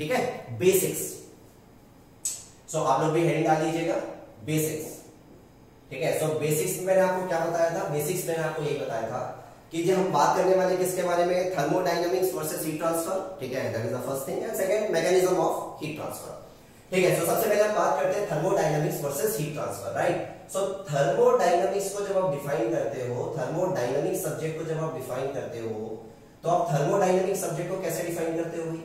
ठीक है, बेसिक्स। सो आप लोग भी हेडिंग डाल लीजिएगा बेसिक्स, ठीक है। सो बेसिक्स में मैंने आपको क्या बताया था, बेसिक्स में आपको यही बताया था कि जब हम बात करने वाले किसके बारे में, थर्मोडायनामिक्स वर्सेस हीट ट्रांसफर, ठीक है, that is the first thing. And second, mechanism of heat transfer, ठीक है। सो सबसे पहले हम बात करते हैं thermodynamics versus heat transfer, right. So thermodynamics को जब आप डिफाइन करते हो, थर्मोडायनामिक सब्जेक्ट को जब आप डिफाइन करते हो, तो आप थर्मोडायनामिक सब्जेक्ट को कैसे डिफाइन करते हो भाई?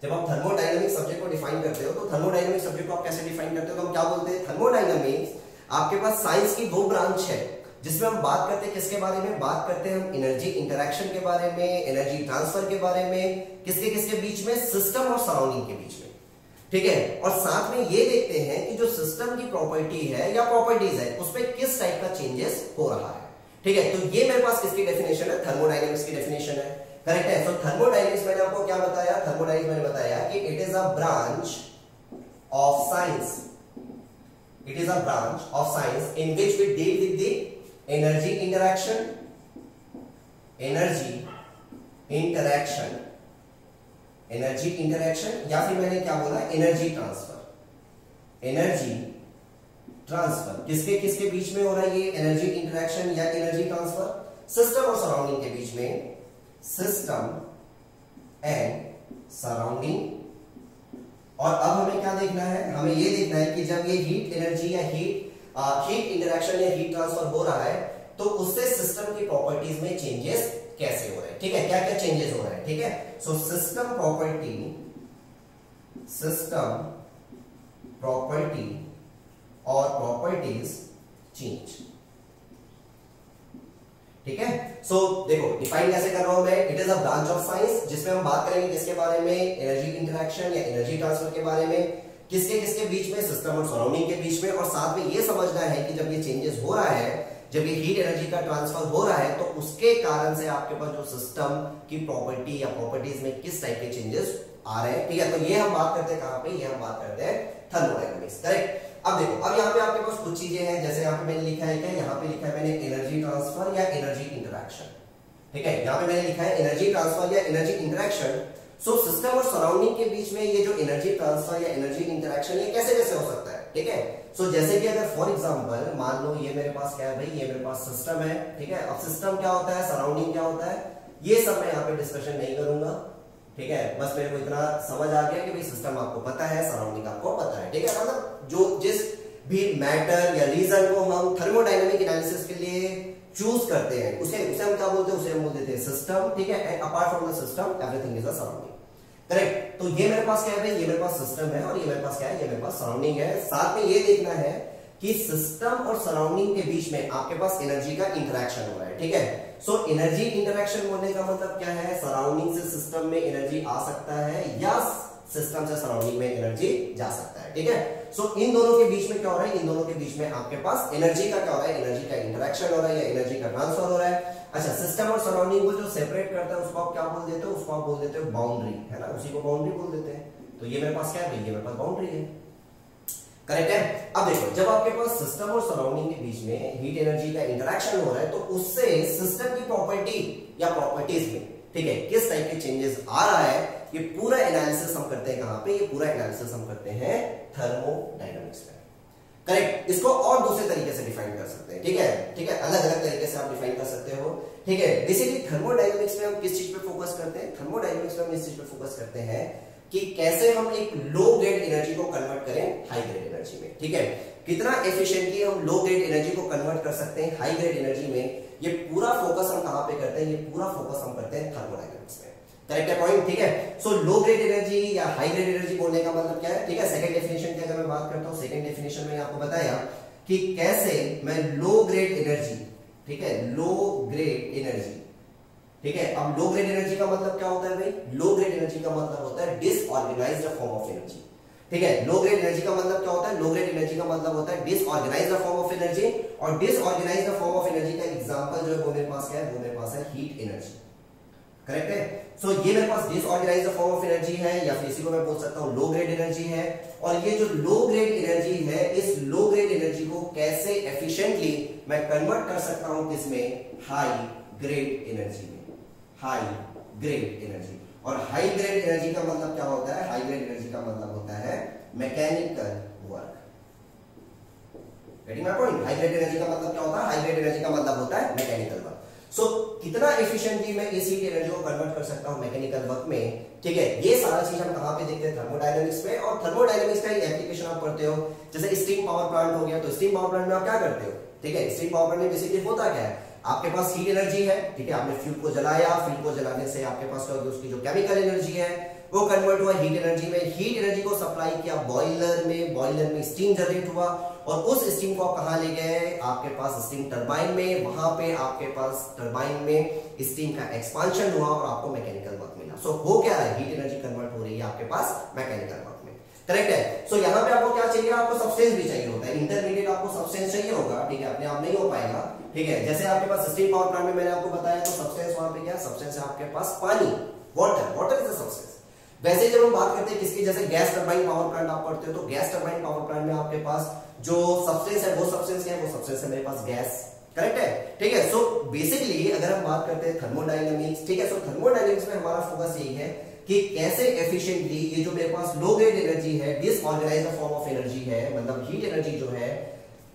जब आप थर्मोडायनामिक सब्जेक्ट को डिफाइन करते हो, तो थर्मोडायनामिक सब्जेक्ट को आप कैसे डिफाइन करते हो? तो हम क्या बोलते हैं, थर्मोडायनामिक्स आपके पास साइंस की दो ब्रांच है, जिसमें हम बात करते हैं किसके बारे में, बात करते हैं हम एनर्जी इंटरैक्शन के बारे में, एनर्जी ट्रांसफर के बारे में, किसके किसके बीच में, सिस्टम और सराउंडिंग के बीच में, ठीक है। और साथ में ये देखते हैं कि जो सिस्टम की प्रॉपर्टी है या प्रॉपर्टीज है, उसमें किस टाइप का चेंजेस हो रहा है, ठीक है। तो ये मेरे पास किसकी डेफिनेशन है, थर्मोडायनामिक्स की डेफिनेशन है, करेक्ट है। सो थर्मोडायनामिक्स मैंने आपको क्या बताया, थर्मोडायनामिक्स मैंने बताया कि it is a branch of science, it is a branch of science in which we deal with the energy interaction या फिर मैंने क्या बोला, एनर्जी ट्रांसफर किसके किसके बीच में हो रहा है, ये एनर्जी इंटरैक्शन या एनर्जी ट्रांसफर, सिस्टम और सराउंडिंग के बीच में, सिस्टम एंड सराउंडिंग। और अब हमें क्या देखना है, हमें ये देखना है कि जब ये हीट एनर्जी या हीट इंटरैक्शन या हीट ट्रांसफर हो रहा है, तो उससे सिस्टम की प्रॉपर्टीज में चेंजेस कैसे हो रहे हैं, ठीक है, क्या क्या चेंजेस हो रहे हैं, ठीक है। सो सिस्टम प्रॉपर्टी और प्रॉपर्टीज चेंज, ठीक है। सो देखो डिफाइन कैसे कर रहा हूं मैं, it is a branch of science जिसमें हम बात करेंगे किसके बारे में, एनर्जी इंटरैक्शन या एनर्जी ट्रांसफर के बारे में, किसके किसके बीच में, सिस्टम और सराउंडिंग के बीच में। और साथ में ये समझना है कि जब ये चेंजेस हो रहा है, जब ये हीट एनर्जी का ट्रांसफर हो रहा है, तो उसके कारण से आपके पास जो सिस्टम की प्रॉपर्टी या प्रॉपर्टीज में किस टाइप के चेंजेस आ रहे हैं, ठीक है। तो ये हम बात करते हैं कहां पे, ये हम बात करते हैं थर्मोडायनामिक्स, करेक्ट। अब देखो, अब यहाँ पे आपके पास कुछ चीजें हैं, जैसे यहाँ पे मैंने लिखा है क्या, यहाँ पे लिखा है मैंने एनर्जी ट्रांसफर या एनर्जी इंटरैक्शन, ठीक है। यहाँ पे मैंने लिखा है एनर्जी ट्रांसफर या एनर्जी इंटरैक्शन। सो सिस्टम और सराउंडिंग के बीच में ये जो एनर्जी ट्रांसफर या एनर्जी इंटरैक्शन, ये कैसे कैसे हो सकता है, ठीक है। सो जैसे कि अगर फॉर एग्जांपल मान लो ये मेरे पास क्या है भाई, ये मेरे पास सिस्टम है, ठीक है। अब सिस्टम क्या होता है, सराउंडिंग क्या होता है, ये सब मैं यहाँ पे डिस्कशन नहीं करूंगा, ठीक है। बस मेरे को इतना समझ आ गया कि भाई सिस्टम आपको पता है, सराउंडिंग आपको पता है, ठीक है। मतलब जो जिस भी मैटर या रीजन को हम थर्मोडायनामिक एनालिसिस के लिए चूज करते हैं, उसे हम क्या बोलते हैं, उसे हम बोल देते हैं सिस्टम, ठीक है। And apart from the system everything is a surrounding, correct. तो ये मेरे पास क्या है भाई, ये मेरे पास सिस्टम है, और ये मेरे पास क्या है, ये मेरे पास सराउंडिंग है। साथ में ये देखना है कि सिस्टम और सराउंडिंग के बीच में आपके पास एनर्जी का इंटरैक्शन हो रहा है, ठीक है। सो एनर्जी इंटरैक्शन होने का मतलब क्या है, सराउंडिंग से सिस्टम में एनर्जी आ सकता है या सिस्टम से सराउंडिंग में एनर्जी जा सकता है, ठीक है। सो इन दोनों के बीच में क्या हो रहा है, इन दोनों के बीच में आपके पास एनर्जी का क्या हो रहा है, एनर्जी का इंटरैक्शन हो रहा है या एनर्जी का ट्रांसफर हो रहा है। अच्छा, सिस्टम और सराउंडिंग को जो सेपरेट करता है उसको आप क्या बोल देते हो, उसको आप बोल देते हो बाउंड्री, है ना, उसी को बाउंड्री बोल देते हैं। तो ये मेरे पास क्या है, ये मेरे पास बाउंड्री है, करेक्ट है। अब देखो, जब आपके पास सिस्टम और सराउंडिंग के बीच में हीट एनर्जी का इंटरैक्शन हो रहा है, तो उससे सिस्टम की प्रॉपर्टी या प्रॉपर्टीज में, ठीक है, किस टाइप के चेंजेस आ रहा है, ये पूरा एनालिसिस हम करते हैं कहां पे, ये पूरा एनालिसिस हम करते हैं थर्मोडायनामिक्स में, करेक्ट। इसको और दूसरे तरीके से डिफाइन कर सकते हैं, ठीक है, ठीक है, अलग अलग तरीके से आप डिफाइन कर सकते हो, ठीक है। बेसिकली थर्मोडायनामिक्स में हम किस चीज पे फोकस करते हैं, थर्मोडायनामिक्स में हम इस चीज पे फोकस करते हैं कि कैसे हम एक लो ग्रेड एनर्जी को कन्वर्ट करें हाई ग्रेड एनर्जी में, ठीक है। कितना एफिशिएंटली हम लो ग्रेड एनर्जी को कन्वर्ट कर सकते हैं हाई ग्रेड एनर्जी में, ये पूरा फोकस हम कहां पे करते हैं, ये पूरा फोकस हम करते हैं थर्मोडायनामिक्स में, करेक्ट है पॉइंट, ठीक है। सो लो ग्रेड एनर्जी या हाई ग्रेड एनर्जी बोलने का मतलब क्या है, ठीक है। सेकंड डेफिनेशन की अगर मैं बात करता हूं, सेकंड डेफिनेशन में आपको बताया कि कैसे मैं लो ग्रेड एनर्जी, ठीक है, लो ग्रेड एनर्जी, ठीक है। अब लो ग्रेड एनर्जी का मतलब क्या होता है भाई, लो ग्रेड एनर्जी का मतलब होता है डिसऑर्गेनाइज्ड फॉर्म ऑफ एनर्जी, ठीक है। लो ग्रेड एनर्जी का मतलब क्या होता है, लो ग्रेड एनर्जी का मतलब होता है डिसऑर्गेनाइज्ड फॉर्म ऑफ एनर्जी। और डिसऑर्गेनाइज्ड फॉर्म ऑफ एनर्जी का एग्जांपल जो है वो मेरे पास क्या है, वो मेरे पास है हीट एनर्जी, करेक्ट है। सो ये मेरे पास डिसऑर्गेनाइज्ड फॉर्म ऑफ एनर्जी है, या फिर इसी को मैं बोल सकता हूं लो ग्रेड एनर्जी है। और ये जो लो ग्रेड एनर्जी है, इस लो ग्रेड एनर्जी को कैसे एफिशिएंटली मैं कन्वर्ट कर सकता हूं किसमें, हाई ग्रेड एनर्जी में, हाई ग्रेड एनर्जी। और हाई ग्रेड एनर्जी का मतलब क्या होता है? हाई ग्रेड एनर्जी का मतलब होता है mechanical work. Getting my point? High grade energy का मतलब क्या होता है? हाई ग्रेड एनर्जी का मतलब होता है मैकेनिकल वर्क। सो कितना एफिशिएंटली मैं इस हीट एनर्जी को कन्वर्ट कर सकता हूं मैकेनिकल वर्क में, ठीक है, ये सारा चीज हम कहां पे देखते हैं? थर्मोडायनामिक्स में। और थर्मोडायनामिक्स का एप्लीकेशन आप पढ़ते हो, जैसे स्टीम पावर प्लांट हो गया, तो स्टीम पावर प्लांट में आप क्या करते हो? ठीक है, स्टीम पावर प्लांट में बेसिकली होता क्या है? आपके पास हीट एनर्जी है, ठीक है, आपने फ्यूल को जलाया, फ्यूल को जलाने से आपके पास क्या होगी? उसकी जो केमिकल एनर्जी है वो कन्वर्ट हुआ हीट एनर्जी में, हीट एनर्जी को सप्लाई किया बॉयलर में, बॉयलर में स्टीम जनरेट हुआ और उस स्टीम को आप कहां ले गए? आपके पास स्टीम टरबाइन में, वहां पे आपके पास टरबाइन में स्टीम का एक्सपांशन हुआ और आपको मैकेनिकल वर्क मिला। सो हो क्या है? हीट एनर्जी कन्वर्ट हो रही है आपके पास मैकेनिकल वर्क में, करेक्ट है? सो यहां पे आपको क्या चाहिए? आपको सब्सटेंस भी चाहिए होता है, इंटरमीडिएट आपको सब्सटेंस चाहिए होगा, ठीक है, अपने आप नहीं हो पाएगा, ठीक है। जैसे आपके पास स्टीम पावर प्लांट में मैंने आपको बताया, तो सब्सटेंस वहां पे क्या? सब्सटेंस है आपके पास पानी, water, water is a substance. वैसे जब हम बात करते हैं किसकी, जैसे गैस टरबाइन पावर प्लांट आप पढ़ते हो, तो गैस टरबाइन पावर प्लांट में आपके पास जो सब्सटेंस है वो सब्सटेंस है, वो सब्सटेंस है मेरे पास गैस, करेक्ट है, ठीक है। सो बेसिकली अगर हम बात करते हैं थर्मोडायनामिक्स, ठीक है, सो थर्मोडायनामिक्स में हमारा फोकस यही है कि कैसे एफिशिएंटली ये जो मेरे पास लो ग्रेड एनर्जी है, डिसऑर्गेनाइज्ड फॉर्म ऑफ एनर्जी है, मतलब हीट एनर्जी जो है,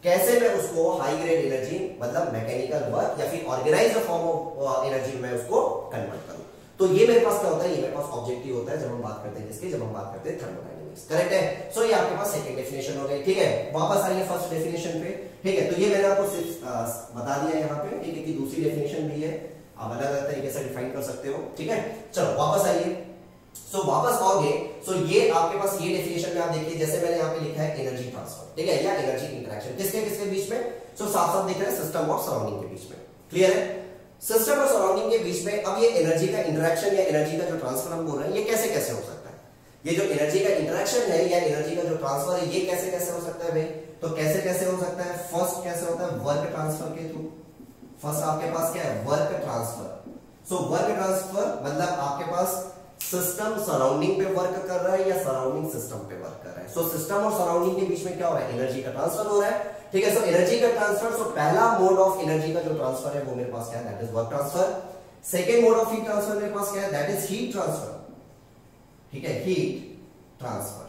कैसे मैं उसको हाई ग्रेड एनर्जी मतलब मैकेनिकल वर्क या फिर ऑर्गेनाइज्ड फॉर्म ऑफ एनर्जी में उसको कन्वर्ट करूं। तो ये मेरे पास क्या होता है? ये मेरे पास ऑब्जेक्टिव होता है जब हम बात करते हैं किसके? जब हम बात करते हैं थर्मोडायनामिक्स, करेक्ट है। सो ये आपके पास सेकंड डेफिनेशन हो गई, ठीक है। वापस आइए फर्स्ट डेफिनेशन पे, ठीक है। तो ये मैंने आपको सिर्फ बता दिया यहाँ पे, ठीक है, कि दूसरी डेफिनेशन भी है, आप अलग अलग तरीके से डिफाइन कर सकते हो, ठीक है। चलो वापस आइए, सो वापस आओगे, सो ये आपके पास ये डेफिनेशन में आप देखिए, जैसे मैंने यहाँ पे लिखा है एनर्जी ट्रांसफर, ठीक है, या एनर्जी इंटरेक्शन, किसके किसके बीच में? सो साफ साफ दिख रहा है सिस्टम और सराउंडिंग के बीच में, क्लियर है? सिस्टम और सराउंडिंग के बीच में अब ये एनर्जी का इंटरेक्शन या एनर्जी का जो ट्रांसफर हम बोल रहे हैं, ये कैसे कैसे हो सकता है? ये जो एनर्जी का इंटरेक्शन है या एनर्जी का जो ट्रांसफर है, ये कैसे कैसे हो सकता है भाई? तो कैसे कैसे हो सकता है? फर्स्ट कैसे होता है? वर्क ट्रांसफर के थ्रू। फर्स्ट आपके पास क्या है? Work transfer. So work transfer मतलब आपके पास सिस्टम सराउंडिंग पे वर्क कर रहा है या सराउंडिंग सिस्टम पे वर्क कर रहा है। सो सिस्टम और सराउंडिंग के बीच में क्या हो रहा है? एनर्जी का ट्रांसफर हो रहा है, ठीक है। सो एनर्जी का ट्रांसफर, सो पहला मोड ऑफ एनर्जी का जो ट्रांसफर है वो मेरे पास क्या है? That is work transfer. Second mode of heat transfer मेरे पास क्या है? दैट इज हीट ट्रांसफर, ठीक है, हीट ट्रांसफर।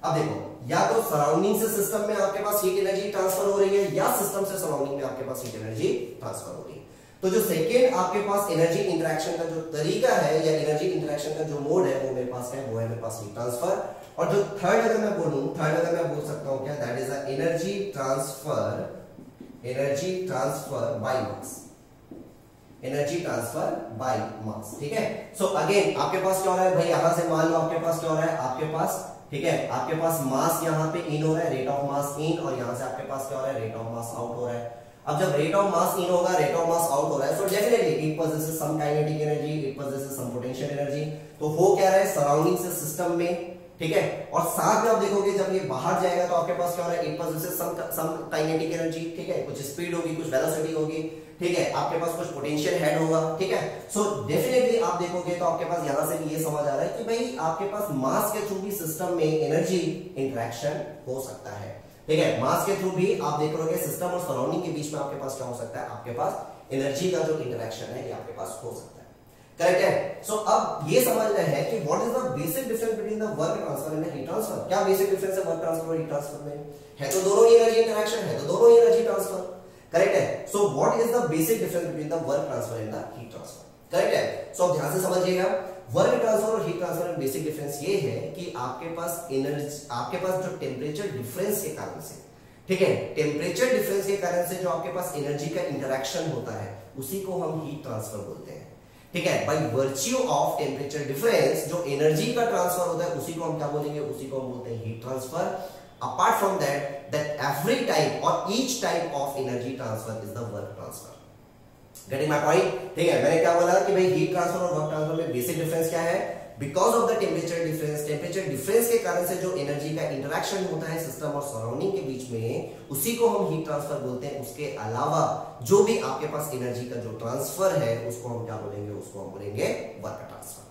अब देखो, या तो सराउंडिंग से सिस्टम में आपके पास हीट एनर्जी ट्रांसफर हो रही है या सिस्टम से सराउंडिंग में आपके पास हीट एनर्जी ट्रांसफर हो रही है। तो जो सेकेंड आपके पास एनर्जी इंटरेक्शन का जो तरीका है या एनर्जी इंटरेक्शन का जो मोड है वो मेरे पास क्या है? वो है मेरे पास हीट ट्रांसफर। और जो थर्ड अगर मैं बोलूं, थर्ड अगर मैं बोल सकता हूं क्या? That is a energy transfer by mass, energy transfer by mass, ठीक है। सो अगेन आपके पास क्या हो रहा है भाई? यहां से मान लो आपके पास क्या हो रहा है? आपके पास, ठीक है, आपके पास मास यहाँ पे इन हो रहा है, रेट ऑफ मास इन, और यहां से आपके पास क्या हो रहा है? रेट ऑफ मास आउट हो रहा है। अब जब रेट ऑफ मास इन होगा, रेट ऑफ मास आउट हो रहा है, so definitely it possesses some kinetic energy, it possesses some potential energy. तो हो क्या रहा है? सराउंडिंग से सिस्टम में, ठीक है, और साथ में आप देखोगे जब ये बाहर जाएगा तो आपके पास क्या हो रहा है? It possesses some kinetic energy, ठीक है, कुछ स्पीड होगी, कुछ वेलोसिटी होगी, ठीक है, आपके पास कुछ पोटेंशियल हेड होगा, ठीक है। सो डेफिनेटली आप देखोगे तो आपके पास यहां से भी ये समझ आ रहा है कि भाई आपके पास मास के थ्रू भी सिस्टम में एनर्जी इंटरेक्शन हो सकता है, ठीक है। मास के थ्रू भी आप देख रहे हो सिस्टम और सराउंडिंग के बीच में आपके पास क्या हो सकता है? आपके पास एनर्जी का जो इंटरेक्शन है ये आपके पास हो सकता है, करेक्ट है। सो अब ये समझना है कि what is the basic difference between the work transfer and heat transfer. क्या बेसिक डिफरेंस है वर्क ट्रांसफर और हीट ट्रांसफर में? है तो दोनों ही एनर्जी इंटरेक्शन, है तो दोनों ही एनर्जी ट्रांसफर, करेक्ट है। So what is the basic difference between the work transfer and the heat transfer, correct है। सो अब ध्यान से समझिएगा, वर्क ट्रांसफर और हीट ट्रांसफर में बेसिक डिफरेंस ये है कि आपके पास एनर्जी, आपके पास जो टेम्परेचर डिफरेंस के कारण से, ठीक है, टेम्परेचर डिफरेंस के कारण से जो आपके पास एनर्जी का इंटरेक्शन होता है उसी को हम हीट ट्रांसफर बोलते हैं, ठीक है। By virtue of temperature difference जो एनर्जी का ट्रांसफर होता है उसी को हम क्या बोलेंगे? उसी को हम बोलते हैं heat transfer. Apart from that every type or each type of energy transfer is the work transfer. Getting my point? ठीक है, मैंने क्या बोला कि भाई हीट ट्रांसफर और वर्क ट्रांसफर में बेसिक डिफरेंस क्या है? Because of the temperature difference, temperature difference के कारण से जो एनर्जी का इंटरेक्शन होता है सिस्टम और सराउंडिंग के बीच में उसी को हम हीट ट्रांसफर बोलते हैं। उसके अलावा जो भी आपके पास एनर्जी का जो ट्रांसफर है उसको हम क्या बोलेंगे? उसको हम बोलेंगे वर्क ट्रांसफर,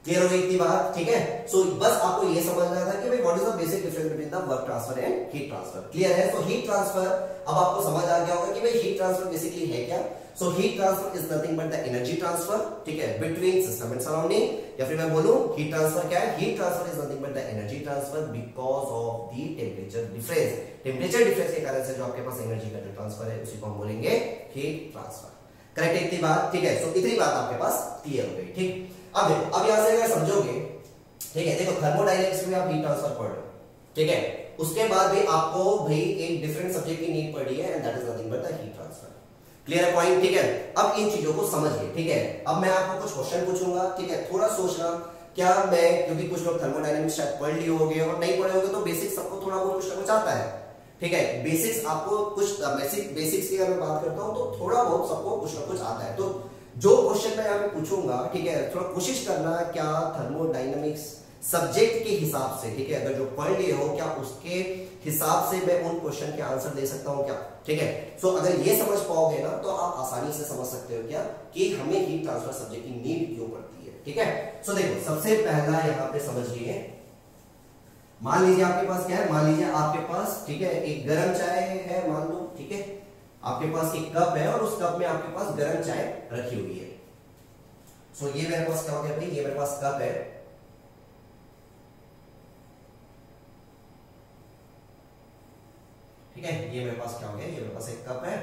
क्लियर हो गई इतनी बात, ठीक है। सो बस आपको ये समझना था कि भाई what is the basic difference between the work transfer and heat transfer. Clear है। सो हीट ट्रांसफर अब आपको समझ आ गया होगा कि भाई हीट ट्रांसफर बेसिकली है क्या। So heat transfer is nothing but the energy transfer, ठीक है, बिटवीन सिस्टम एंड सराउंडिंग। या फिर मैं बोलूं हीट ट्रांसफर क्या है, heat transfer is nothing but the energy transfer because of the temperature difference. Temperature difference के कारण से जो आपके पास एनर्जी का जो ट्रांसफर है उसी को हम बोलेंगे हीट ट्रांसफर। करेक्ट है इतनी बात, ठीक है। सो इतनी बात आपके पास क्लियर हो गई, ठीक। अब देखो, अब यहां से अगर समझोगे, ठीक है, देखो थर्मोडायनेमिक्स में आप हीट ट्रांसफर पढ़ रहे हो, ठीक है, उसके बाद भी आपको भाई एक डिफरेंट सब्जेक्ट की नीड पड़ी है and that is nothing but the heat transfer. Clear है पॉइंट, ठीक है। अब इन चीजों को समझिए, ठीक है। अब मैं आपको कुछ क्वेश्चन पूछूंगा, ठीक है, थोड़ा सोचना क्या मैं, क्योंकि कुछ लोग थर्मोडायनेमिक्स शायद पढ़ लिए होंगे और नहीं पढ़े होंगे, तो बेसिक्स सबको थोड़ा बहुत कुछ ना कुछ आता है, ठीक है। बेसिक्स आपको कुछ बेसिक्स की अगर मैं बात करता हूं तो थोड़ा बहुत सबको कुछ ना कुछ आता है। तो जो क्वेश्चन मैं यहाँ पे पूछूंगा, ठीक है, थोड़ा कोशिश करना क्या थर्मोडायनेमिक्स सब्जेक्ट के हिसाब से, ठीक है, अगर जो पढ़ लिए हो क्या उसके हिसाब से मैं उन क्वेश्चन के आंसर दे सकता हूं क्या, ठीक है। सो अगर ये समझ पाओगे ना तो आप आसानी से समझ सकते हो क्या कि हमें हीट ट्रांसफर सब्जेक्ट की नीड क्यों पड़ती है, ठीक है। सो देखो, सबसे पहला यहाँ पे समझिए, मान लीजिए आपके पास क्या है, मान लीजिए आपके पास, ठीक है, एक गर्म चाय है मान लो, ठीक है, आपके पास एक कप है और उस कप में आपके पास गर्म चाय रखी हुई है। सो ये मेरे पास क्या हो गया भाई, ये मेरे पास कप है, ठीक है, ये मेरे पास क्या हो गया, ये मेरे पास एक कप है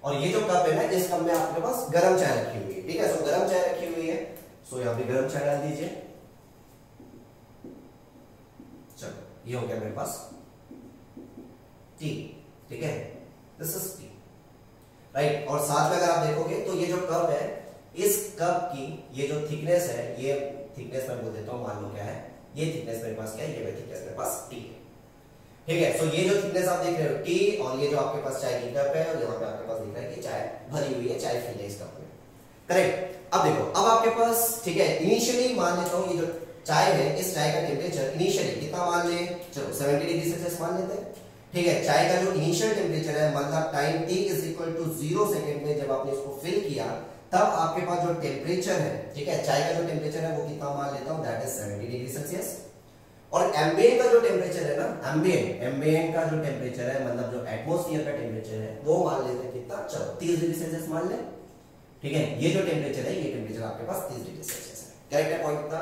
और ये जो कप है ना, इस कप में आपके पास गर्म चाय रखी हुई है, ठीक है। सो गर्म चाय रखी हुई है, सो यहां पे गर्म चाय डाल दीजिए। चलो ये हो गया मेरे पास टी, ठीक है, दिस इज टी, राइट। और साथ में अगर आप देखोगे तो ये जो कप है, इस कप की ये जो थिकनेस है, ये थिकनेस मैं बोल देता हूं, मान लो क्या है, ये थिकनेस मेरे पास क्या है, ये थिकनेस मेरे पास टी है, ठीक है। सो ये जो थिकनेस आप देख रहे हो टी, और ये जो आपके पास चाय की कप है और यहाँ पे आपके पास दिख रहा है कि चाय भरी हुई है, चाय फिल है इस कप में, करेक्ट। अब देखो, अब आपके पास, ठीक है, इनिशियली मान लेता हूँ ये जो चाय है, इस चाय का टेम्परेचर इनिशियली कितना मान ले, चलो 70 डिग्री सेल्सियस मान लेते हैं, ठीक है। चाय का जो इनिशियल टेम्परेचर है, मतलब time t is equal to 0 second में जब आपने इसको फिल किया, तब आपके पास जो टेम्परेचर है, ठीक है, चाय का जो टेम्परेचर है वो कितना मान लेता हूं, दैट इज 70 डिग्री सेल्सियस। और एम्बिएंट का जो टेम्परेचर है ना, एम्बिएंट का जो टेम्परेचर है, मतलब जो एटमॉस्फेयर का टेम्परेचर है, वो मान लेते हैं कितना, चलो 30 डिग्री सेल्सियस मान ले, ठीक है। ये जो टेम्परेचर है, ये टेम्परेचर आपके पास 30 डिग्री सेल्सियस है, करेक्ट है पॉइंट इतना,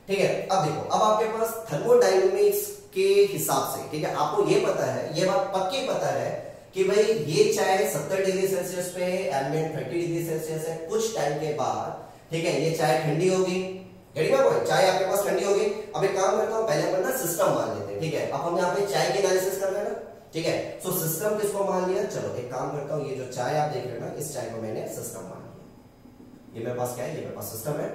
ठीक है। अब देखो, अब आपके पास थर्मोडायनेमिक्स के हिसाब से, ठीक है, आपको ये पता है, ये बात पक्की पता है कि भाई ये चाय 70 डिग्री सेल्सियस पे है, एम्बिएंट 30 डिग्री सेल्सियस है, कुछ टाइम के बाद, ठीक है, ये चाय ठंडी होगी, चाय आपके पास ठंडी होगी। अब एक काम करता हूं, पहले अपन ना सिस्टम मान लेते हैं, ठीक है। अब हम यहाँ पे चाय की एनालिसिस कर रहे हैं ना, ठीक है। सो सिस्टम किसको मान लिया, चलो एक काम करता हूँ, ये जो चाय आप देख रहे हो ना, इस चाय को मैंने सिस्टम मान लिया, ये मेरे पास क्या है, ये मेरे पास सिस्टम है,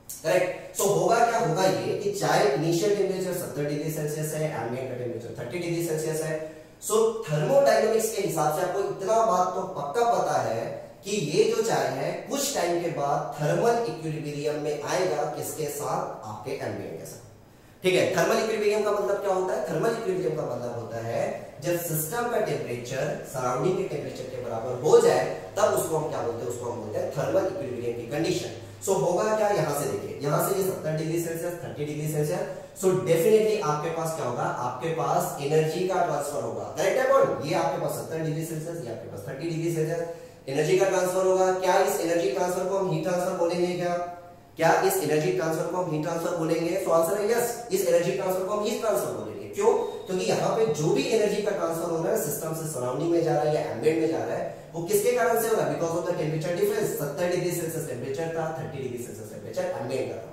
करेक्ट। सो होगा क्या, होगा ये कि चाय इनिशियल टेम्परेचर 70 डिग्री सेल्सियस है, एम्बिएंट का टेम्परेचर 30 डिग्री सेल्सियस है। सो थर्मोडायनेमिक्स के हिसाब से आपको इतना बात तो पक्का पता है कि ये जो चाय है कुछ टाइम के बाद थर्मल इक्विलिब्रियम में आएगा, किसके साथ, आपके एम्बिएंट के साथ, ठीक है। थर्मल इक्विलिब्रियम का मतलब क्या होता है, थर्मल इक्विलिब्रियम का मतलब होता है जब सिस्टम का टेम्परेचर सराउंडिंग के टेम्परेचर के बराबर हो जाए, तब उसको हम क्या बोलते हैं, उसको हम बोलते हैं थर्मल इक्विलिब्रियम की कंडीशन। सो होगा क्या, यहां से देखिए, यहां से ये 70 degree Celsius, 30 degree Celsius, so definitely आपके पास क्या होगा, आपके पास एनर्जी का ट्रांसफर होगा, करेक्ट है बोल, ये आपके पास 70 डिग्री सेल्सियस, ये आपके पास 30 डिग्री सेल्सियस, एनर्जी का ट्रांसफर होगा। क्या इस एनर्जी ट्रांसफर को हम हीट ट्रांसफर बोलेंगे क्या इस एनर्जी ट्रांसफर को हम हीट ट्रांसफर बोलेंगे, सो आंसर है यस, इस एनर्जी ट्रांसफर को हम हीट ट्रांसफर बोलेंगे। क्यों, क्योंकि यहाँ पे जो भी एनर्जी का ट्रांसफर हो रहा है सिस्टम से सराउंडिंग में जा रहा है या एम्बिएंट में जा रहा है, वो किसके कारण से हो रहा है, because of the temperature difference. 70 degree Celsius temperature था, 30 डिग्री सेल्सियस टेम्परेचर एम्बिएंट का था,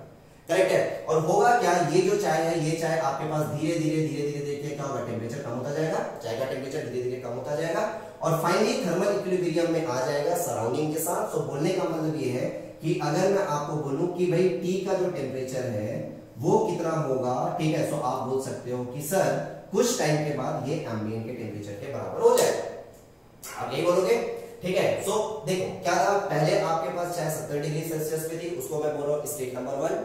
करेक्ट है। और होगा क्या, ये जो चाय है, ये चाय आपके पास धीरे धीरे देखिए क्या होगा, टेम्परेचर कम होता जाएगा, चाय का टेम्परेचर धीरे धीरे कम होता जाएगा और फाइनली थर्मल इक्विलिब्रियम में आ जाएगा सराउंडिंग के साथ। सो बोलने का मतलब ये है कि अगर मैं आपको बोलूं कि भाई टी का जो टेम्परेचर है वो कितना होगा, ठीक है, सो आप बोल सकते हो कि सर कुछ टाइम के बाद ये एम्बिएंट के टेम्परेचर के बराबर हो जाएगा, आप यही बोलोगे, ठीक है। सो देखो क्या था, पहले आपके पास चाहे 70 डिग्री सेल्सियस पे थी, उसको मैं बोल रहा हूं स्टेट नंबर 1,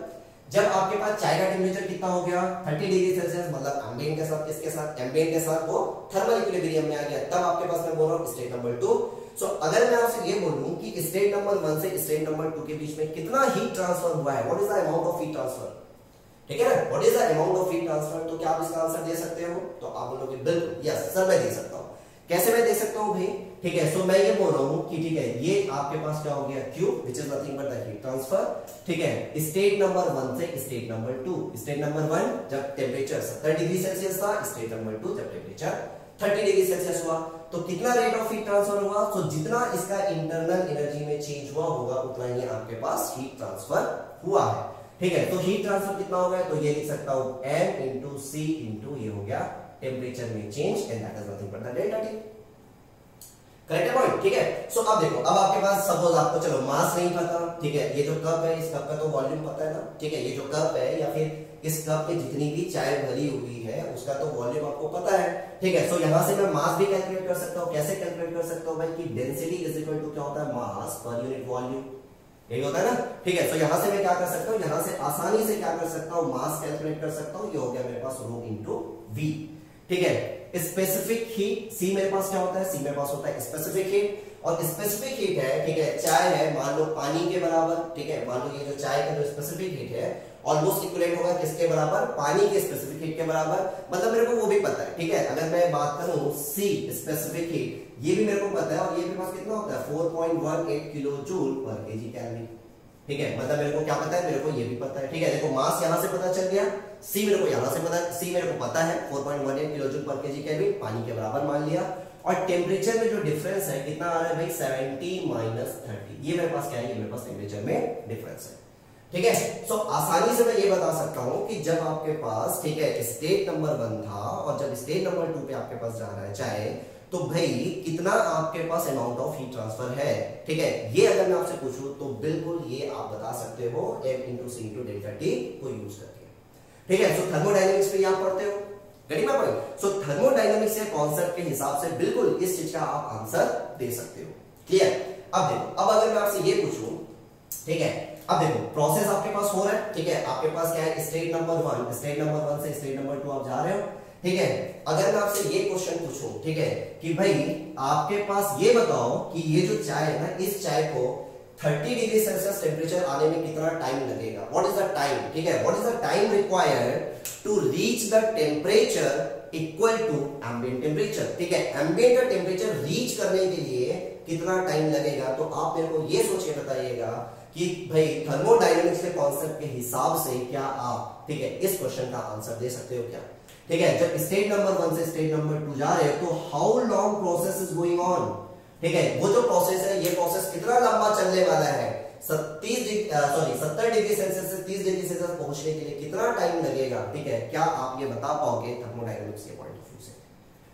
जब आपके पास चाय का टेम्परेचर कितना हो गया 30 डिग्री सेल्सियस, मतलब एम्बिएंट के साथ, किसके साथ, एम्बिएंट के साथ वो थर्मल इक्विलिब्रियम में आ गया, तब आपके पास मैं बोल रहा हूं स्टेट नंबर 2। सो अगर मैं आपसे ये बोलूं कि स्टेट नंबर 1 से स्टेट नंबर 2 के बीच में कितना हीट ट्रांसफर हुआ है, what is the amount of heat transfer, ठीक है ना, what is the amount of heat transfer, तो क्या आप इसका आंसर दे सकते हो, तो आप बोलोगे बिल्कुल यस सर मैं दे सकता हूं। कैसे मैं दे सकता हूं भाई, ठीक है, सो मैं ये बोल रहा हूं कि ठीक है ये आपके पास क्या हो गया Q which is nothing but the heat transfer, ठीक है, स्टेट नंबर 1 से स्टेट नंबर 2, स्टेट नंबर 1 जब टेम्परेचर 70 डिग्री सेल्सियस था, स्टेट नंबर 2 जब टेम्परेचर 30 डिग्री सेल्सियस हुआ, तो कितना रेट ऑफ हीट ट्रांसफर हुआ, तो जितना इसका इंटरनल एनर्जी में चेंज हुआ होगा उतना ही आपके पास हीट ट्रांसफर हुआ है, ठीक है। तो हीट ट्रांसफर कितना हो गया, तो ये लिख सकता हूं m into c into ये हो गया टेम्परेचर में change and that is nothing but the delta T, correct point, ठीक है। सो अब देखो, अब आपके पास सपोज आपको चलो मास नहीं पता, ठीक है, ये जो कप है इस कप का तो वॉल्यूम पता है ना, ठीक है, ये जो कप है या फिर इस कप में जितनी भी चाय भरी हुई है उसका तो वॉल्यूम आपको पता है, ठीक है। सो यहां से मैं मास भी कैलकुलेट कर सकता हूं, कैसे कैलकुलेट कर सकता हूं भाई, कि डेंसिटी इज इक्वल टू क्या होता है, मास पर यूनिट वॉल्यूम, यही होता है ना, ठीक है। सो यहां से मैं क्या कर सकता हूं, यहां से आसानी से क्या कर सकता हूं, मास कैलकुलेट कर सकता हूं, ये हो गया मेरे पास रो इनटू वी, ठीक है। स्पेसिफिक हीट सी मेरे पास क्या होता है, सी मेरे पास होता है स्पेसिफिक हीट, और स्पेसिफिक हीट है, ठीक है, चाय है मान लो पानी के बराबर, ठीक है, मान लो ये जो चाय का जो स्पेसिफिक हीट है ऑलमोस्ट इक्विवेलेंट होगा किसके बराबर, पानी के स्पेसिफिक हीट के बराबर, मतलब मेरे को वो भी पता है, ठीक है। अगर मैं बात करूं सी स्पेसिफिक हीट, ये भी मेरे को पता है, और ये मेरे पास कितना होता है 4.18 किलो जूल पर केजी कैलोरी, ठीक है, मतलब मेरे को क्या पता है, मेरे को ये भी पता है, ठीक है। देखो मास यहां से पता चल गया, सी मेरे को यहां से पता, सी मेरे को पता है 4.18 किलो जूल पर केजी कैलोरी, पानी के बराबर मान लिया, और टेम्परेचर में जो डिफरेंस है कितना आ रहा है भाई 70 माइनस 30, ये मेरे पास क्या है, ये मेरे पास टेम्परेचर में डिफरेंस है, ठीक है। सो आसानी से मैं ये बता सकता हूं कि जब आपके पास, ठीक है, स्टेट नंबर 1 था और जब स्टेट नंबर 2 पे आपके पास जा रहा है चाहे, तो भाई कितना आपके पास अमाउंट ऑफ हीट ट्रांसफर है, ठीक है, ये अगर मैं आपसे पूछूं तो बिल्कुल ये आप बता सकते हो m into c into delta t को यूज करके, ठीक है। सो थर्मोडायनेमिक्स पे आप पढ़ते हो, getting my point. So thermodynamics के कॉन्सेप्ट के हिसाब से बिल्कुल इस चीज का आप आंसर दे सकते हो, क्लियर। अब देखो, अब अगर मैं आपसे ये पूछूं, ठीक है, अब देखो प्रोसेस आपके पास हो रहा है, ठीक है, आपके पास क्या है स्टेट नंबर 1, स्टेट नंबर 1 से स्टेट नंबर 2 आप जा रहे हो, ठीक है। अगर मैं आपसे ये क्वेश्चन पूछूं, ठीक है, कि भाई आपके पास ये बताओ कि ये जो चाय है ना, इस चाय को 30 डिग्री सेल्सियस टेम्परेचर आने में कितना टाइम लगेगा, व्हाट इज द टाइम, ठीक है, what is the time required to reach the temperature equal to ambient temperature, ठीक है, एम्बिएंट का टेम्परेचर रीच करने के लिए कितना टाइम लगेगा, तो आप मेरे को ये सोच के बताइएगा कि भाई थर्मोडायनेमिक्स के कॉन्सेप्ट के हिसाब से क्या आप, ठीक है, इस क्वेश्चन का आंसर दे सकते हो क्या, ठीक है। जब स्टेट नंबर 1 से स्टेट नंबर 2 जा रहे हो तो how long process is going on, ठीक है, वो जो प्रोसेस है ये प्रोसेस कितना लंबा चलने वाला है, 70 डिग्री सेल्सियस से 30 डिग्री सेल्सियस पहुंचने के लिए कितना टाइम लगेगा, ठीक है, क्या आप ये बता पाओगे थर्मोडायनेमिक्स के पॉइंट ऑफ व्यू से,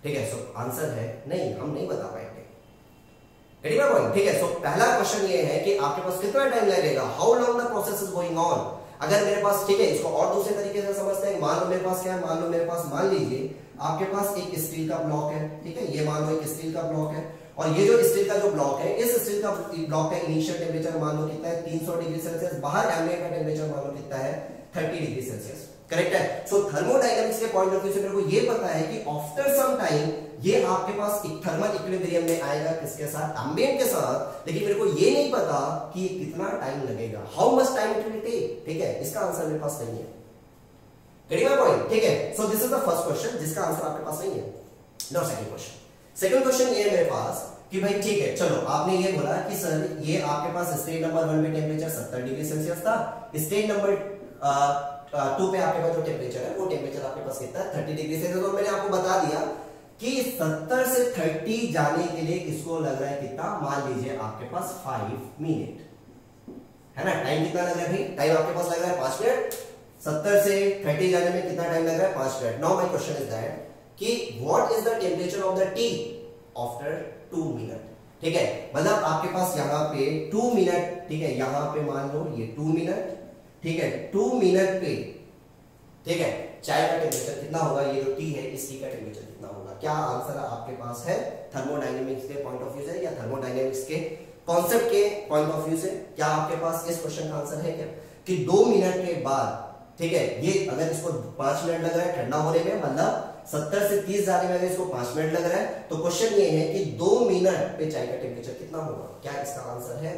ठीक है। सो आंसर है नहीं, हम नहीं बता पाएंगे, ठीक है। सो पहला क्वेश्चन ये है कि आपके पास कितना टाइम लगेगा, how long the process is going on. अगर मेरे पास, ठीक है, इसको और दूसरे तरीके से समझते हैं, मान लो मेरे पास क्या है, मान लो मेरे पास, मान लीजिए आपके पास एक स्टील का ब्लॉक है, ठीक है, ये मान लो एक स्टील का ब्लॉक है, और ये जो स्टील का जो ब्लॉक है, इस स्टील का ब्लॉक का इनिशियल टेम्परेचर मान लो कितना है 300 डिग्री सेल्सियस, बाहर एम्बिएंट का टेम्परेचर मान लो कितना है 30 डिग्री सेल्सियस, करेक्ट है। सो थर्मोडायनेमिक्स के पॉइंट ऑफ व्यू से मेरे को ये पता है कि आफ्टर सम टाइम ये आपके पास एक थर्मल इक्विलिब्रियम में आएगा, किसके साथ, एम्बिएंट के साथ, लेकिन मेरे को ये नहीं पता कि ये कितना टाइम लगेगा, how much time it will take, ठीक है, इसका आंसर मेरे पास नहीं है, गेटिंग माय पॉइंट, ठीक है। So this is the first question जिसका आंसर आपके पास नहीं है। नाउ सेकंड क्वेश्चन ये मेरे पास कि भाई ठीक है, चलो आपने ये बोला कि सर ये आपके पास स्टेट नंबर 1 में टेम्परेचर 70 डिग्री सेल्सियस था, स्टेट नंबर 2 पे आपके पास जो टेम्परेचर है वो टेम्परेचर आपके पास कितना है 30 डिग्री सेल्सियस, और मैंने आपको बता दिया कि 70 से 30 जाने के लिए इसको लग रहा है कितना, मान लीजिए आपके पास 5 मिनट है ना, टाइम कितना लग रहा है भाई, टाइम आपके पास लग रहा है 5 मिनट, 70 से 30 जाने में कितना टाइम लग रहा है 5 minute. Now my question is that कि what is the temperature of the tea after 2 minute, ठीक है, मतलब आपके पास यहाँ पे 2 मिनट, ठीक है, यहाँ पे मान लो ये 2 मिनट, ठीक है, 2 मिनट पे, ठीक है, चाय का टेम्परेचर कितना होगा, ये जो टी है इस टी का टेम्परेचर कितना होगा, क्या आंसर आपके पास है थर्मोडायनेमिक्स के पॉइंट ऑफ व्यू से या थर्मोडायनेमिक्स के कॉन्सेप्ट के पॉइंट ऑफ व्यू से, क्या आपके पास इस क्वेश्चन का आंसर है क्या, कि 2 मिनट के बाद ठीक है, ये अगर इसको 5 मिनट लग रहा है ठंडा होने में, मतलब 70 से 30 जाने में अगर इसको 5 मिनट लग रहा है, तो क्वेश्चन ये है कि 2 मिनट पे चाय का टेम्परेचर कितना होगा? क्या इसका आंसर है?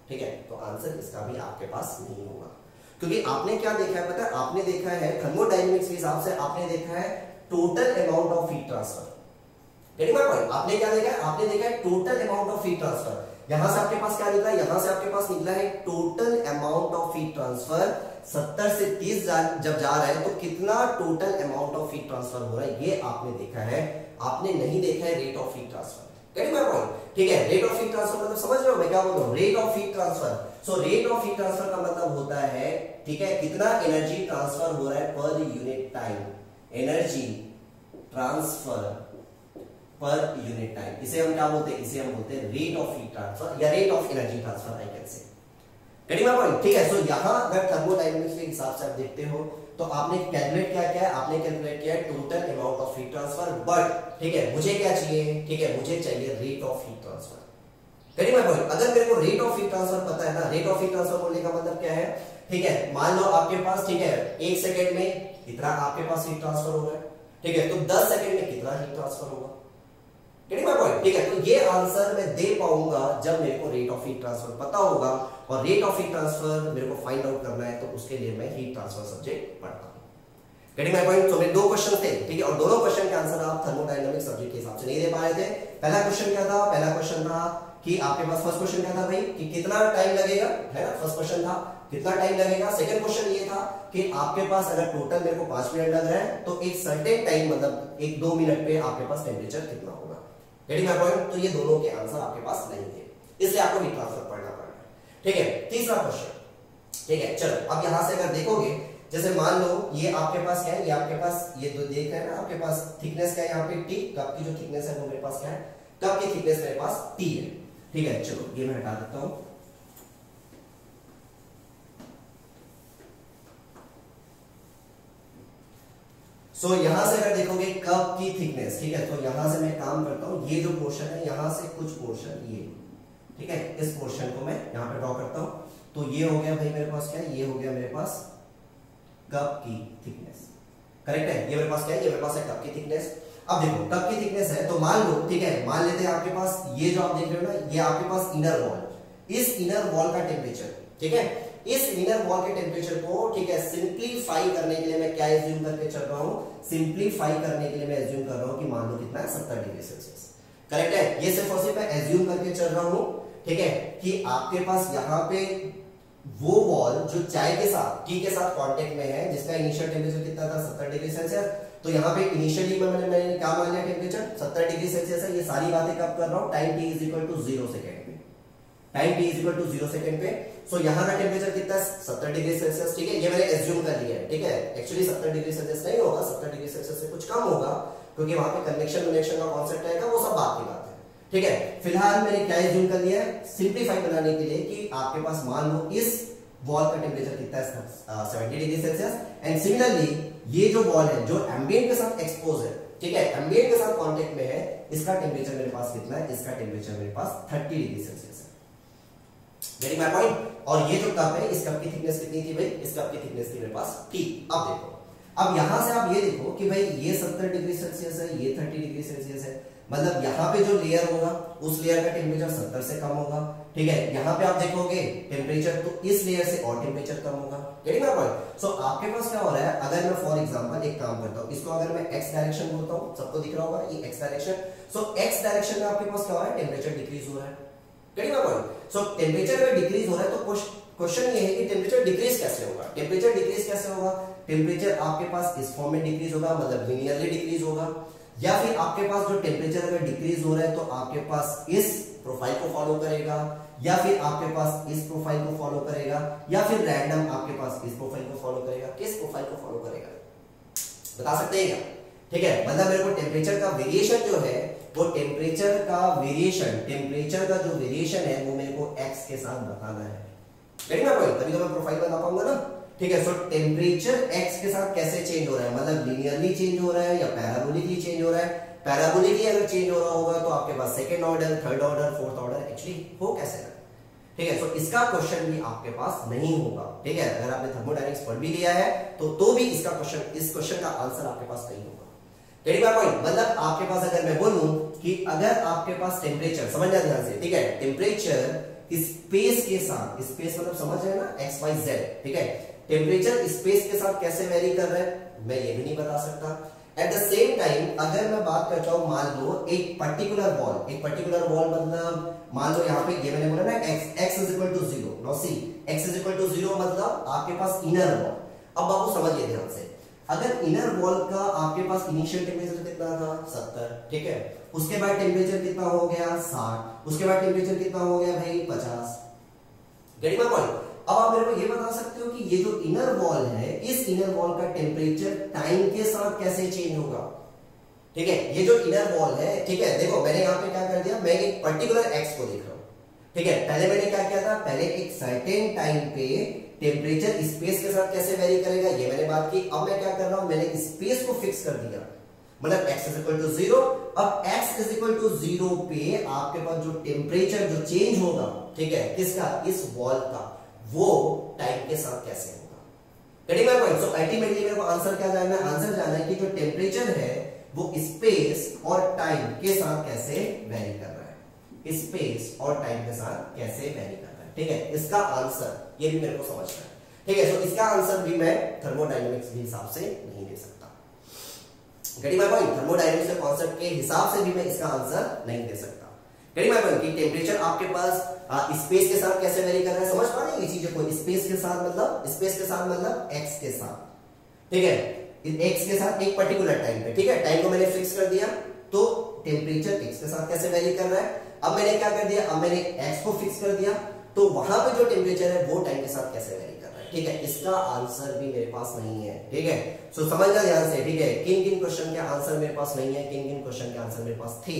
ठीक है, तो आंसर इसका भी आपके पास नहीं होगा, क्योंकि आपने क्या देखा है पता है? आपने देखा है थर्मोडायनेमिक्स के हिसाब से, आपने देखा है total amount of heat transfer. आपने क्या देखा है? आपने देखा है total amount of heat transfer. यहां से आपके पास क्या निकला? यहां से आपके पास निकला है total amount of heat transfer 70 से 30 जब जा रहा है तो कितना total amount of heat transfer हो रहा है, ये आपने देखा है। आपने नहीं देखा है rate of heat transfer. Getting my point? ठीक है, रेट ऑफ हीट ट्रांसफर मतलब समझ रहे हो मैं क्या बोल रहा हूं? Rate of heat transfer. So rate of heat transfer का मतलब होता है, ठीक है, कितना एनर्जी ट्रांसफर हो रहा है per unit time, energy transfer per unit time. इसे हम क्या बोलते हैं? इसे हम बोलते हैं रेट ऑफ हीट ट्रांसफर या rate of energy transfer, I can say. Getting my point? ठीक है, सो यहां अगर थर्मोडायनेमिक्स के हिसाब से आप देखते हो तो आपने कैलकुलेट क्या किया है? आपने कैलकुलेट किया है total amount of heat transfer, but ठीक है, मुझे क्या चाहिए? ठीक है, मुझे चाहिए rate of heat transfer. Getting my point? अगर मेरे को रेट ऑफ हीट ट्रांसफर पता है ना, रेट ऑफ हीट ट्रांसफर बोलने का मतलब क्या है? ठीक है, मान लो आपके पास, ठीक है, 1 सेकंड में कितना आपके पास हीट ट्रांसफर हो रहा है, ठीक है, तो 10 सेकंड में कितना हीट ट्रांसफर होगा? Getting my point? ठीक है, तो ये आंसर मैं दे पाऊंगा जब मेरे को रेट ऑफ हीट ट्रांसफर पता होगा, और रेट ऑफ हीट ट्रांसफर मेरे को फाइंड आउट करना है, तो उसके लिए मैं हीट ट्रांसफर सब्जेक्ट पढ़ता हूं। Getting my point? तो मेरे 2 क्वेश्चन थे, ठीक है, और दोनों क्वेश्चन के आंसर आप थर्मोडायनामिक्स सब्जेक्ट के हिसाब से नहीं दे पा रहे थे। पहला क्वेश्चन क्या था? पहला क्वेश्चन था कि आपके पास, फर्स्ट क्वेश्चन क्या था भाई, कि कितना टाइम लगेगा, है ना? फर्स्ट क्वेश्चन था कितना टाइम लगेगा। सेकंड क्वेश्चन ये था कि आपके पास अगर टोटल मेरे को 5 मिनट लग रहा है तो एक सर्टेन टाइम, मतलब 1-2 मिनट पे आपके पास टेम्परेचर कितना होगा। Getting my point? तो ये दोनों के आंसर आपके पास नहीं थे, इसलिए आपको हीट ट्रांसफर पढ़ना पड़ेगा। ठीक है, तीसरा क्वेश्चन, ठीक है, चलो अब यहां से अगर देखोगे, जैसे मान लो ये आपके पास क्या है, ये आपके पास, ये जो देख रहे हैं ना, आपके पास थिकनेस क्या है यहाँ पे? टी। कप की जो थिकनेस है वो मेरे पास क्या है? कप की थिकनेस मेरे पास टी है। ठीक है, चलो ये मैं हटा देता हूं। सो यहां से अगर देखोगे कप की थिकनेस, ठीक है, तो यहां से मैं काम करता हूं, ये जो पोर्शन है यहां से कुछ पोर्शन ये, ठीक है, इस पोर्शन को मैं यहां पे ड्रॉ करता हूं। तो ये हो गया भाई मेरे पास क्या है? ये हो गया मेरे पास कप की थिकनेस। करेक्ट है? ये मेरे पास क्या है? ये मेरे पास है कप की थिकनेस। अब देखो कप की थिकनेस है, तो मान लो, ठीक है, मान लेते हैं आपके पास ये जो आप देख रहे हो ना, ये आपके पास इनर वॉल, इस इनर वॉल का टेम्परेचर, ठीक है, इस इनर वॉल के टेम्परेचर को, ठीक है, सिंप्लीफाई करने के लिए मैं क्या एज्यूम करके चल रहा हूं? सिंप्लीफाई करने के लिए मैं एज्यूम कर रहा हूं कि मान लो कितना है? 70 डिग्री सेल्सियस। करेक्ट है? ये सिर्फ और सिर्फ मैं एज्यूम करके चल रहा हूं, ठीक है, कि आपके पास यहां पे वो वॉल जो चाय के साथ, टी के साथ कांटेक्ट में है, जिसका इनिशियल टेम्परेचर कितना था? 70 डिग्री सेल्सियस। तो यहाँ पे इनिशियली मैंने क्या मान लिया? टेम्परेचर 70 डिग्री सेल्सियस है। ये सारी बातें कब कर रहा हूँ? Time T is equal to 0 second पे, time T is equal to 0 second पे। सो यहाँ का टेम्परेचर कितना है? 70 डिग्री सेल्सियस। ठीक है, ये मैंने एज्यूम कर लिया है। ठीक है, एक्चुअली 70 डिग्री सेल्सियस नहीं होगा, 70 डिग्री सेल्सियस से कुछ कम होगा, क्योंकि वहां पे कन्वेक्शन का कॉन्सेप्ट आएगा, वो सब बात की बात है। ठीक है, फिलहाल मैंने क्या एज्यूम कर लिया है? सिंप्लीफाई बनाने के लिए कि आपके पास मान लो इस वॉल का टेम्परेचर कितना है? 70 डिग्री सेल्सियस। एंड सिमिलरली ये जो वॉल है जो एम्बिएंट के साथ एक्सपोज है, ठीक है, एम्बिएंट के साथ कांटेक्ट में है, इसका टेम्परेचर मेरे पास कितना है? इसका टेम्परेचर मेरे पास 30 डिग्री सेल्सियस है। Getting my point? और ये जो कप है, इस कप की थिकनेस कितनी थी भाई? इस कप की थिकनेस थी मेरे पास टी। अब देखो, अब यहां से आप ये देखो कि भाई ये 70 डिग्री सेल्सियस है, ये 30 डिग्री सेल्सियस है, मतलब यहाँ पे जो लेयर होगा उस लेयर का टेम्परेचर 70 से कम होगा। ठीक है, यहाँ पे आप देखोगे टेम्परेचर, तो इस लेयर से और टेम्परेचर कम होगा। Getting my point? सो आपके पास क्या हो रहा है? अगर मैं फॉर एग्जांपल एक काम करता हूँ, इसको अगर मैं एक्स डायरेक्शन बोलता हूँ, सबको दिख रहा होगा ये एक्स डायरेक्शन। सो एक्स डायरेक्शन में आपके पास क्या हो रहा है? टेम्परेचर डिक्रीज हो रहा है। Getting my point? So temperature अगर डिक्रीज हो रहा है तो क्वेश्चन ये है कि टेम्परेचर डिक्रीज कैसे होगा? टेम्परेचर डिक्रीज कैसे होगा? टेम्परेचर आपके पास इस फॉर्म में डिक्रीज होगा, मतलब लिनियरली डिक्रीज होगा, या फिर आपके पास जो टेम्परेचर अगर डिक्रीज हो रहा है तो आपके पास इस प्रोफाइल को फॉलो करेगा, या फिर आपके पास इस प्रोफाइल को फॉलो करेगा, या फिर रैंडम आपके पास इस प्रोफाइल को फॉलो करेगा। किस प्रोफाइल को फॉलो करेगा बता सकते हैं क्या? ठीक है, मतलब मेरे को टेम्परेचर का वेरिएशन जो है वो टेम्परेचर का वेरिएशन, टेम्परेचर का जो वेरिएशन है वो मेरे को एक्स के साथ बताना है। Getting my point? तभी तो मैं प्रोफाइल बना पाऊंगा ना। ठीक है, सो टेम्परेचर एक्स के साथ कैसे चेंज हो रहा है, मतलब लिनियरली चेंज हो रहा है या पैराबोलिकली चेंज हो रहा है? पैराबोलिकली अगर चेंज हो रहा होगा तो आपके पास second order, third order, fourth order actually हो कैसे रहा है? ठीक है। सो इसका क्वेश्चन भी आपके पास नहीं होगा, ठीक है। अगर आपने थर्मोडायनेमिक्स पढ़ भी लिया है तो भी इसका क्वेश्चन, इस क्वेश्चन का आंसर आपके पास नहीं होगा। कैरी बाय पॉइंट मतलब आपके पास अगर मैं बोलूं कि अगर आपके पास टेम्परेचर, समझना ध्यान से, ठीक है, टेम्परेचर स्पेस के साथ, स्पेस मतलब समझ रहे हैं ना, एक्स वाई जेड, ठीक है, टेम्परेचर स्पेस के साथ कैसे वेरी कर रहा है मैं ये भी नहीं बता सकता। एट द सेम टाइम अगर मैं बात करता हूं, मान लो एक पर्टिकुलर वॉल मतलब मान लो यहाँ पे ये मैंने बोला ना x is equal to 0, no see x is equal to 0 मतलब आपके पास इनर वॉल। अब बाबू समझिए ध्यान से, अगर इनर वॉल का आपके पास इनिशियल टेम्परेचर कितना था 70, ठीक है, उसके बाद टेम्परेचर कितना हो गया 60, उसके बाद टेम्परेचर कितना हो गया भाई 50। Getting my point. अब आप मेरे को ये बता सकते हो कि ये जो इनर वॉल है, इस इनर वॉल का टेम्परेचर टाइम के साथ कैसे चेंज होगा, ठीक है। ये जो इनर वॉल है, ठीक है, देखो मैंने यहाँ पे क्या कर दिया, मैं एक पर्टिकुलर एक्स को देख रहा हूँ, ठीक है। पहले मैंने क्या किया था, पहले एक सर्टेन टाइम पे टेम्परेचर स्पेस के साथ कैसे वेरी करेगा ये मैंने बात की। अब मैं क्या कर रहा हूं, मैंने स्पेस को फिक्स कर दिया, मतलब x इज इक्वल टू 0। अब x इज इक्वल टू 0 पे आपके पास जो टेम्परेचर जो चेंज होगा, ठीक है, किसका, इस वॉल का, वो टाइम के साथ कैसे होगा। Getting my point. So ultimately मेरे को आंसर क्या जानना है, आंसर जानना है कि जो टेम्परेचर है वो स्पेस और टाइम के साथ कैसे वेरी कर रहा है, स्पेस और टाइम के साथ कैसे वेरी कर रहा है, ठीक है। इसका आंसर ये भी मेरे को समझना है, ठीक है। सो इसका आंसर भी मैं थर्मोडायनेमिक्स के हिसाब से नहीं दे सकता। Getting my point. थर्मोडायनेमिक्स के कांसेप्ट के हिसाब से भी मैं इसका आंसर नहीं दे सकता। गेटिंग माय पॉइंट कि टेम्परेचर आपके पास स्पेस के साथ कैसे वेरी कर रहा है, समझ पा रहे हैं ये चीजें को। स्पेस के साथ मतलब x के साथ, ठीक है, x के साथ एक पर्टिकुलर टाइम पे, ठीक है, टाइम को मैंने फिक्स कर दिया, तो टेम्परेचर x के साथ कैसे वेरी कर रहा है। अब मैंने क्या कर दिया, अब मैंने x को फिक्स कर दिया, तो वहां पे जो टेम्परेचर है वो टाइम के साथ कैसे वेरी कर रहा है, ठीक है। इसका आंसर भी मेरे पास नहीं है, ठीक है। सो समझना ध्यान से, ठीक है, किन किन क्वेश्चन के आंसर मेरे पास नहीं है, किन किन क्वेश्चन के आंसर मेरे पास थे,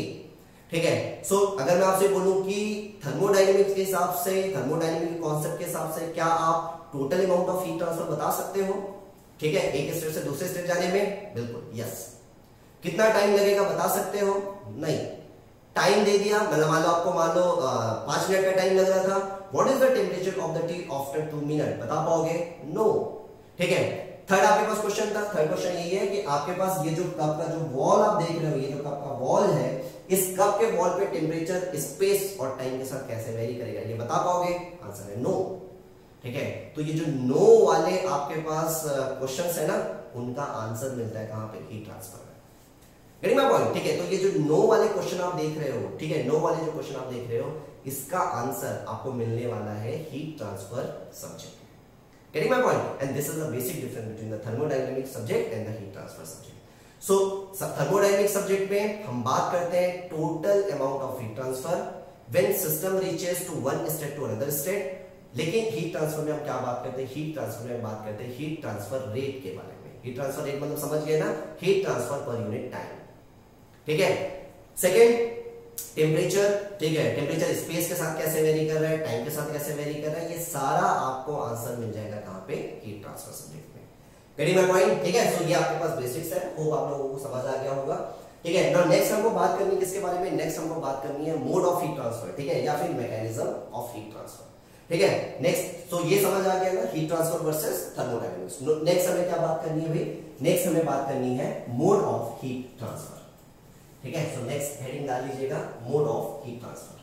ठीक है। सो अगर मैं आपसे बोलूं कि थर्मोडायनेमिक्स के हिसाब से, थर्मोडायनेमिक कॉन्सेप्ट के हिसाब से क्या आप total amount of heat transfer बता सकते हो, ठीक है, एक स्टेट से दूसरे स्टेट जाने में, बिल्कुल यस। कितना टाइम लगेगा बता सकते हो, नहीं। टाइम दे दिया, मतलब मान लो आपको, मान लो 5 मिनट का टाइम लग रहा था, what is the temperature of the tea after 2 minute, बता पाओगे, नो, ठीक है। थर्ड आपके पास क्वेश्चन था, थर्ड क्वेश्चन यही है कि आपके पास ये जो कप का जो वॉल आप देख रहे हो, ये जो कप का वॉल है, इस कप के वॉल पे टेम्परेचर स्पेस और टाइम के साथ कैसे वेरी करेगा, ये बता पाओगे, आंसर है नो, ठीक है। तो ये जो नो वाले आपके पास क्वेश्चंस है ना, उनका आंसर मिलता है कहां पे, हीट ट्रांसफर में। गेटिंग माय पॉइंट, ठीक है। तो ये जो नो वाले क्वेश्चन आप देख रहे हो, ठीक है, नो वाले जो क्वेश्चन आप देख रहे हो, इसका आंसर आपको मिलने वाला है heat transfer subject. Getting my point? And this is the basic difference between the thermodynamic subject and the heat transfer subject. So, thermodynamic subject में हम बात करते हैं total amount of heat transfer when system reaches to one state to another state. लेकिन heat transfer में हम क्या बात करते हैं, heat transfer में हम बात करते हैं heat transfer rate के बारे में। heat transfer rate मतलब समझ गए ना, heat transfer per unit time, ठीक है। सेकेंड टेम्परेचर, ठीक है, टेम्परेचर स्पेस के साथ कैसे वेरी कर रहा है, टाइम के साथ कैसे वेरी कर रहा है, ये सारा आपको आंसर मिल जाएगा कहां पे, हीट ट्रांसफर सब्जेक्ट में। गेटिंग माय पॉइंट, ठीक है। सो ये आपके पास बेसिक्स है, होप आप लोगों को समझ आ गया होगा, ठीक है। नाउ नेक्स्ट हमको बात करनी है किसके बारे में, नेक्स्ट हमको बात करनी है मोड ऑफ हीट ट्रांसफर, ठीक है, या फिर मैकेनिज्म ऑफ हीट ट्रांसफर, ठीक है। नेक्स्ट, सो ये समझ आ गया ना, heat transfer versus thermodynamics. Next हमें क्या बात करनी है भाई, नेक्स्ट हमें बात करनी है मोड ऑफ हीट ट्रांसफर, ठीक है। सो नेक्स्ट हेडिंग डाल लीजिएगा, मोड ऑफ हीट ट्रांसफर।